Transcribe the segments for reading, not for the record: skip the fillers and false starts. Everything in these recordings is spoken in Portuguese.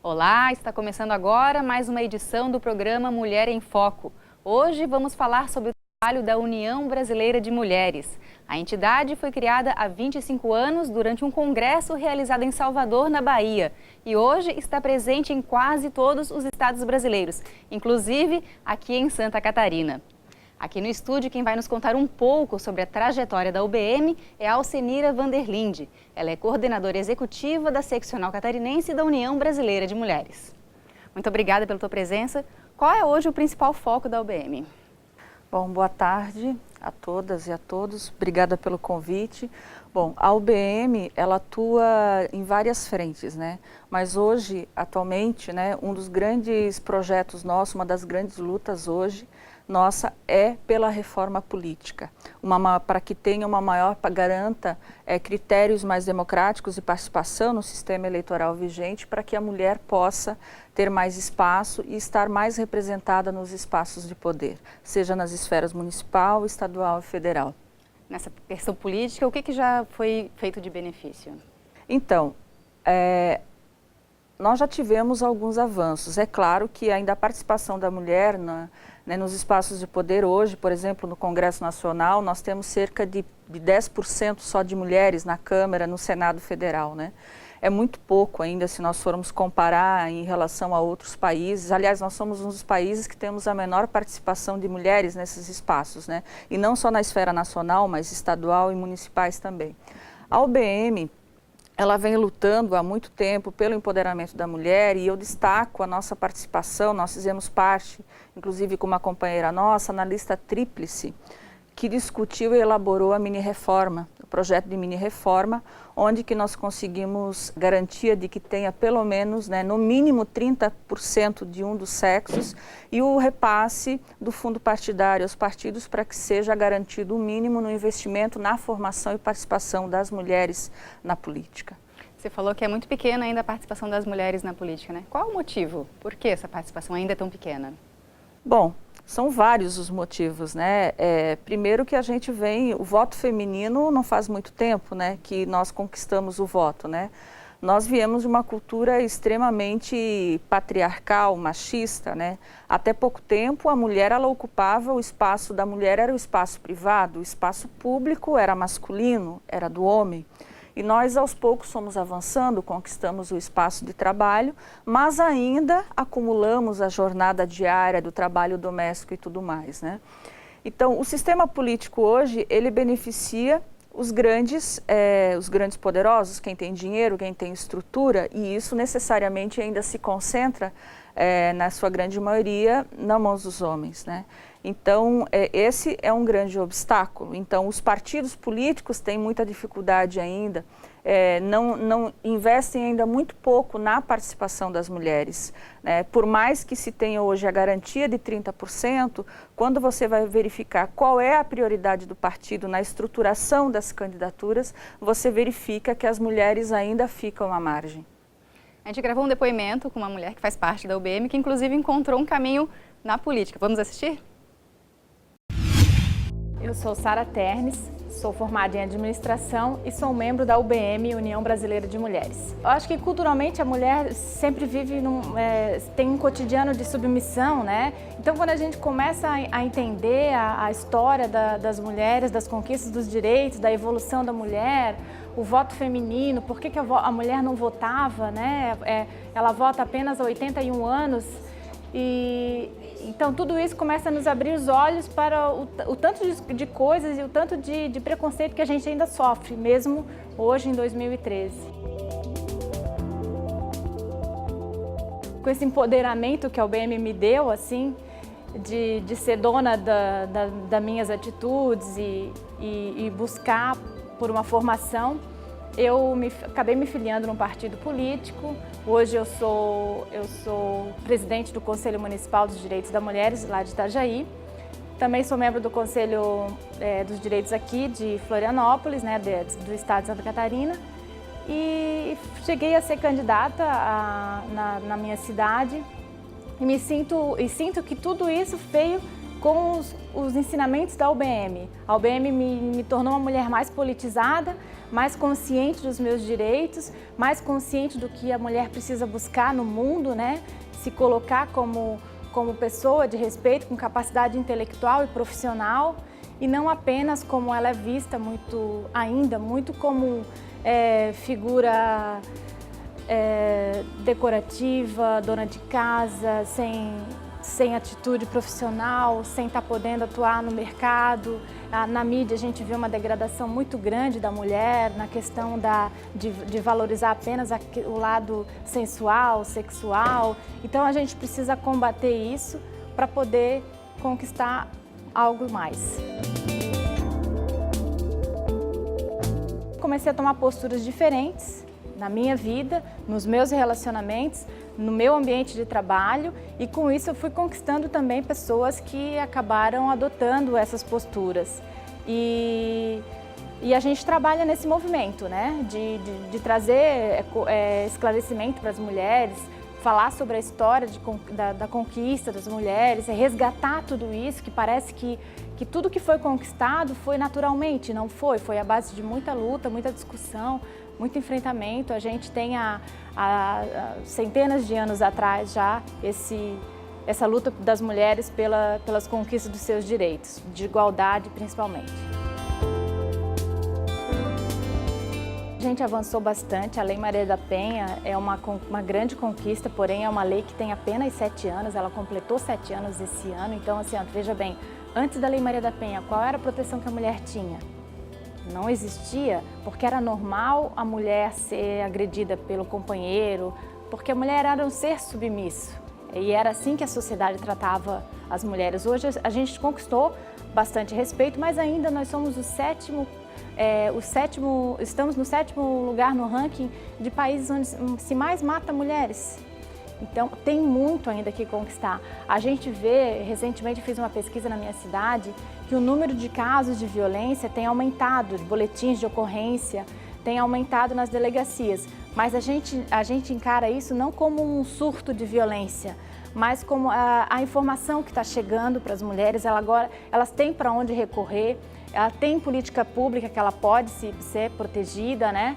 Olá, está começando agora mais uma edição do programa Mulher em Foco. Hoje vamos falar sobre o trabalho da União Brasileira de Mulheres. A entidade foi criada há 25 anos durante um congresso realizado em Salvador, na Bahia. E hoje está presente em quase todos os estados brasileiros, inclusive aqui em Santa Catarina. Aqui no estúdio, quem vai nos contar um pouco sobre a trajetória da UBM é a Alcenira Vanderlinde. Ela é coordenadora executiva da Seccional Catarinense da União Brasileira de Mulheres. Muito obrigada pela tua presença. Qual é hoje o principal foco da UBM? Bom, boa tarde a todas e a todos. Obrigada pelo convite. Bom, a UBM, ela atua em várias frentes, né? Mas hoje, atualmente, né, um dos grandes projetos nossos, uma das grandes lutas hoje, nossa, é pela reforma política, para que tenha uma maior, garanta critérios mais democráticos e participação no sistema eleitoral vigente, para que a mulher possa ter mais espaço e estar mais representada nos espaços de poder, seja nas esferas municipal, estadual e federal. Nessa questão política, o que já foi feito de benefício? Então, nós já tivemos alguns avanços. É claro que ainda a participação da mulher nos espaços de poder hoje, por exemplo, no Congresso Nacional, nós temos cerca de 10% só de mulheres na Câmara, no Senado Federal, né? É muito pouco ainda se nós formos comparar em relação a outros países. Aliás, nós somos um dos países que temos a menor participação de mulheres nesses espaços, né? E não só na esfera nacional, mas estadual e municipais também. A UBM, ela vem lutando há muito tempo pelo empoderamento da mulher e eu destaco a nossa participação. Nós fizemos parte, inclusive com uma companheira nossa, na lista tríplice, que discutiu e elaborou a mini-reforma, o projeto de mini-reforma, onde que nós conseguimos garantia de que tenha pelo menos, no mínimo 30% de um dos sexos e o repasse do fundo partidário aos partidos para que seja garantido o mínimo no investimento na formação e participação das mulheres na política. Você falou que é muito pequena ainda a participação das mulheres na política, né? Qual o motivo? Por que essa participação ainda é tão pequena? Bom, são vários os motivos, né? Primeiro que a gente o voto feminino não faz muito tempo, né, que nós conquistamos o voto, né? Nós viemos de uma cultura extremamente patriarcal, machista, né? Até pouco tempo a mulher, ela ocupava o espaço da mulher, era o espaço privado, o espaço público era masculino, era do homem. E nós, aos poucos, fomos avançando, conquistamos o espaço de trabalho, mas ainda acumulamos a jornada diária do trabalho doméstico e tudo mais, né? Então, o sistema político hoje, ele beneficia os grandes poderosos, quem tem dinheiro, quem tem estrutura, e isso necessariamente ainda se concentra, na sua grande maioria, nas mãos dos homens, né? Então, esse é um grande obstáculo. Então, os partidos políticos têm muita dificuldade ainda, não investem ainda muito pouco na participação das mulheres, né? Por mais que se tenha hoje a garantia de 30%, quando você vai verificar qual é a prioridade do partido na estruturação das candidaturas, você verifica que as mulheres ainda ficam à margem. A gente gravou um depoimento com uma mulher que faz parte da UBM, que inclusive encontrou um caminho na política. Vamos assistir? Eu sou Sara Ternes, sou formada em administração e sou membro da UBM, União Brasileira de Mulheres. Eu acho que culturalmente a mulher sempre vive tem um cotidiano de submissão, né? Então quando a gente começa a entender a história das mulheres, das conquistas dos direitos, da evolução da mulher, o voto feminino, por que a mulher não votava, né? Ela vota apenas há 81 anos. Então tudo isso começa a nos abrir os olhos para o tanto de coisas e o tanto de preconceito que a gente ainda sofre, mesmo hoje em 2013. Com esse empoderamento que a UBM me deu, assim, de ser dona das minhas atitudes e buscar por uma formação, eu acabei me filiando num partido político. Hoje eu sou presidente do Conselho Municipal dos Direitos da Mulheres, lá de Itajaí. Também sou membro do Conselho dos Direitos aqui de Florianópolis, né, do estado de Santa Catarina. E cheguei a ser candidata na minha cidade e sinto que tudo isso veio com os ensinamentos da UBM. A UBM me tornou uma mulher mais politizada, mais consciente dos meus direitos, mais consciente do que a mulher precisa buscar no mundo, né? Se colocar como pessoa de respeito, com capacidade intelectual e profissional, e não apenas como ela é vista ainda muito como figura decorativa, dona de casa, sem atitude profissional, sem estar podendo atuar no mercado. Na mídia a gente vê uma degradação muito grande da mulher na questão de valorizar apenas o lado sensual, sexual. Então a gente precisa combater isso para poder conquistar algo mais. Comecei a tomar posturas diferentes na minha vida, nos meus relacionamentos, no meu ambiente de trabalho, e com isso eu fui conquistando também pessoas que acabaram adotando essas posturas. E a gente trabalha nesse movimento, né, de trazer esclarecimento para as mulheres, falar sobre a história da conquista das mulheres, resgatar tudo isso, que parece que tudo que foi conquistado foi naturalmente, não foi à base de muita luta, muita discussão, muito enfrentamento. A gente tem há centenas de anos atrás já essa luta das mulheres pelas conquistas dos seus direitos, de igualdade principalmente. A gente avançou bastante. A Lei Maria da Penha é uma grande conquista, porém é uma lei que tem apenas 7 anos, ela completou 7 anos esse ano. Então, assim, veja bem, antes da Lei Maria da Penha, qual era a proteção que a mulher tinha? Não existia, porque era normal a mulher ser agredida pelo companheiro, porque a mulher era um ser submisso. E era assim que a sociedade tratava as mulheres. Hoje a gente conquistou bastante respeito, mas ainda nós somos estamos no 7º lugar no ranking de países onde se mais mata mulheres. Então, tem muito ainda que conquistar. A gente vê, recentemente fiz uma pesquisa na minha cidade, que o número de casos de violência tem aumentado, de boletins de ocorrência, tem aumentado nas delegacias. Mas a gente encara isso não como um surto de violência, mas como a informação que está chegando para as mulheres, elas têm para onde recorrer, ela tem política pública que ela pode ser protegida, né?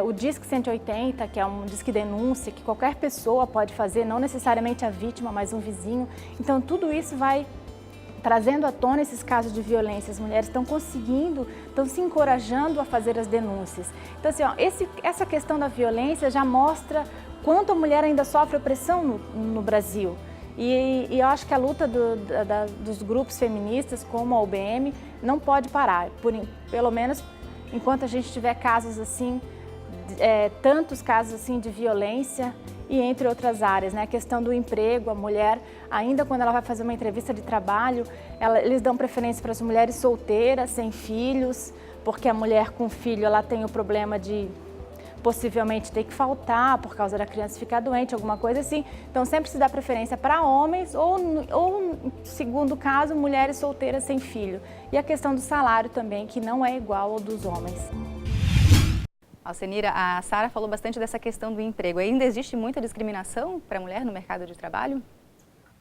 O Disque 180, que é um disque denúncia, que qualquer pessoa pode fazer, não necessariamente a vítima, mas um vizinho. Então, tudo isso vai trazendo à tona esses casos de violência. As mulheres estão conseguindo, estão se encorajando a fazer as denúncias. Então, assim, essa questão da violência já mostra quanto a mulher ainda sofre opressão no Brasil. E eu acho que a luta dos grupos feministas, como a UBM, não pode parar, pelo menos enquanto a gente tiver casos assim, tantos casos assim de violência e entre outras áreas, né? A questão do emprego, a mulher, ainda quando ela vai fazer uma entrevista de trabalho, eles dão preferência para as mulheres solteiras, sem filhos, porque a mulher com filho, ela tem o problema de possivelmente ter que faltar por causa da criança ficar doente, alguma coisa assim. Então, sempre se dá preferência para homens ou, segundo caso, mulheres solteiras sem filho. E a questão do salário também, que não é igual ao dos homens. Alcenira, a Sara falou bastante dessa questão do emprego. Ainda existe muita discriminação para a mulher no mercado de trabalho?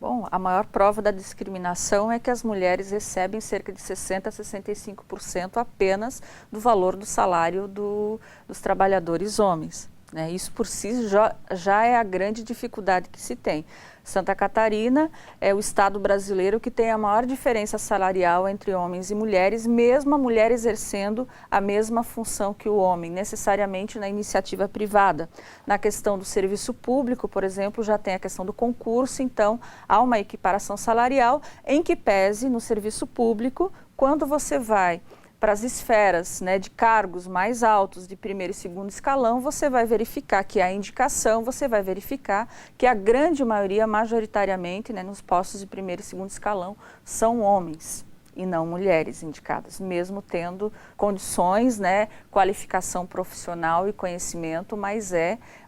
Bom, a maior prova da discriminação é que as mulheres recebem cerca de 60% a 65% apenas do valor do salário dos trabalhadores homens, né? Isso por si já é a grande dificuldade que se tem. Santa Catarina é o estado brasileiro que tem a maior diferença salarial entre homens e mulheres, mesmo a mulher exercendo a mesma função que o homem, necessariamente na iniciativa privada. Na questão do serviço público, por exemplo, já tem a questão do concurso, então há uma equiparação salarial em que pese no serviço público, quando você vai para as esferas, né, de cargos mais altos de primeiro e segundo escalão, você vai verificar que há indicação, você vai verificar que a grande maioria, majoritariamente, né, nos postos de primeiro e segundo escalão, são homens e não mulheres indicadas, mesmo tendo condições, né, qualificação profissional e conhecimento, mas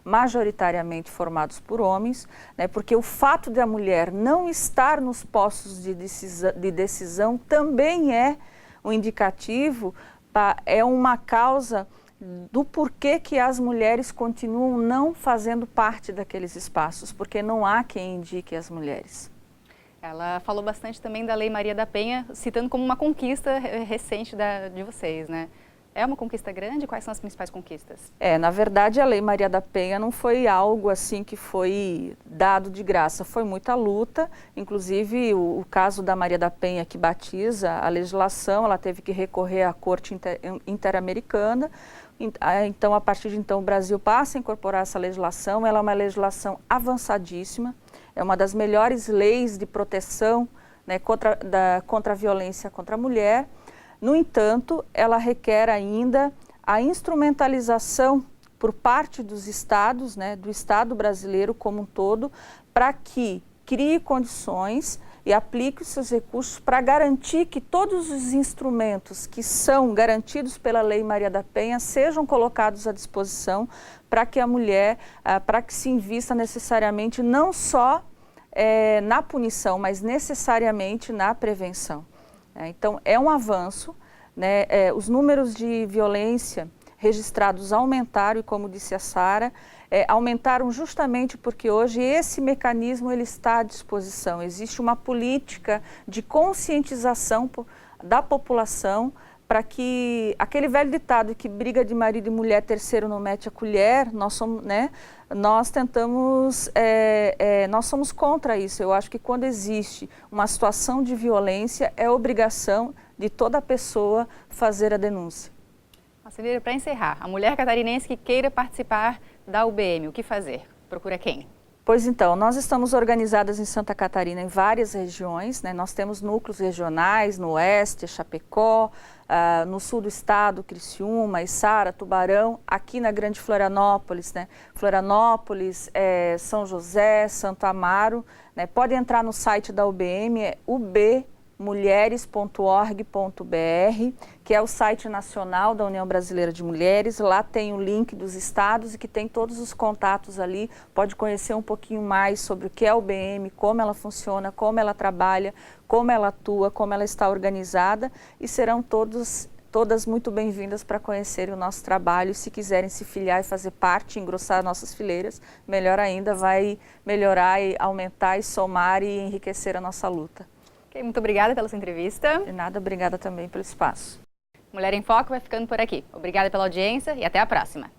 majoritariamente formados por homens, né, porque o fato de a mulher não estar nos postos de decisão também é um indicativo, é uma causa do porquê que as mulheres continuam não fazendo parte daqueles espaços, porque não há quem indique as mulheres. Ela falou bastante também da Lei Maria da Penha, citando como uma conquista recente de vocês, né? É uma conquista grande? Quais são as principais conquistas? Na verdade, a Lei Maria da Penha não foi algo assim que foi dado de graça, foi muita luta. Inclusive, o caso da Maria da Penha, que batiza a legislação, ela teve que recorrer à Corte Interamericana. Então, a partir de então, o Brasil passa a incorporar essa legislação. Ela é uma legislação avançadíssima, é uma das melhores leis de proteção, né, contra a violência contra a mulher. No entanto, ela requer ainda a instrumentalização por parte dos estados, né, do Estado brasileiro como um todo, para que crie condições e aplique os seus recursos para garantir que todos os instrumentos que são garantidos pela Lei Maria da Penha sejam colocados à disposição para que a mulher, para que se invista necessariamente não só na punição, mas necessariamente na prevenção. Então, é um avanço, né? Os números de violência registrados aumentaram, e como disse a Sara, aumentaram justamente porque hoje esse mecanismo ele está à disposição. Existe uma política de conscientização da população para que aquele velho ditado que briga de marido e mulher, terceiro não mete a colher, nós somos, né? Nós tentamos, nós somos contra isso. Eu acho que quando existe uma situação de violência, é obrigação de toda pessoa fazer a denúncia. Marceleira, para encerrar, a mulher catarinense que queira participar da UBM, o que fazer? Procura quem? Pois então, nós estamos organizadas em Santa Catarina em várias regiões, né? Nós temos núcleos regionais no oeste, Chapecó, no sul do estado, Criciúma, Içara, Tubarão, aqui na Grande Florianópolis, né? Florianópolis, São José, Santo Amaro, né? Pode entrar no site da UBM, é ubmulheres.org.br, que é o site nacional da União Brasileira de Mulheres. Lá tem o link dos estados e que tem todos os contatos ali. Pode conhecer um pouquinho mais sobre o que é a UBM, como ela funciona, como ela trabalha, como ela atua, como ela está organizada, e serão todas muito bem-vindas para conhecerem o nosso trabalho. Se quiserem se filiar e fazer parte, engrossar nossas fileiras, melhor ainda, vai melhorar e aumentar e somar e enriquecer a nossa luta. Okay, muito obrigada pela sua entrevista. De nada, obrigada também pelo espaço. Mulher em Foco vai ficando por aqui. Obrigada pela audiência e até a próxima.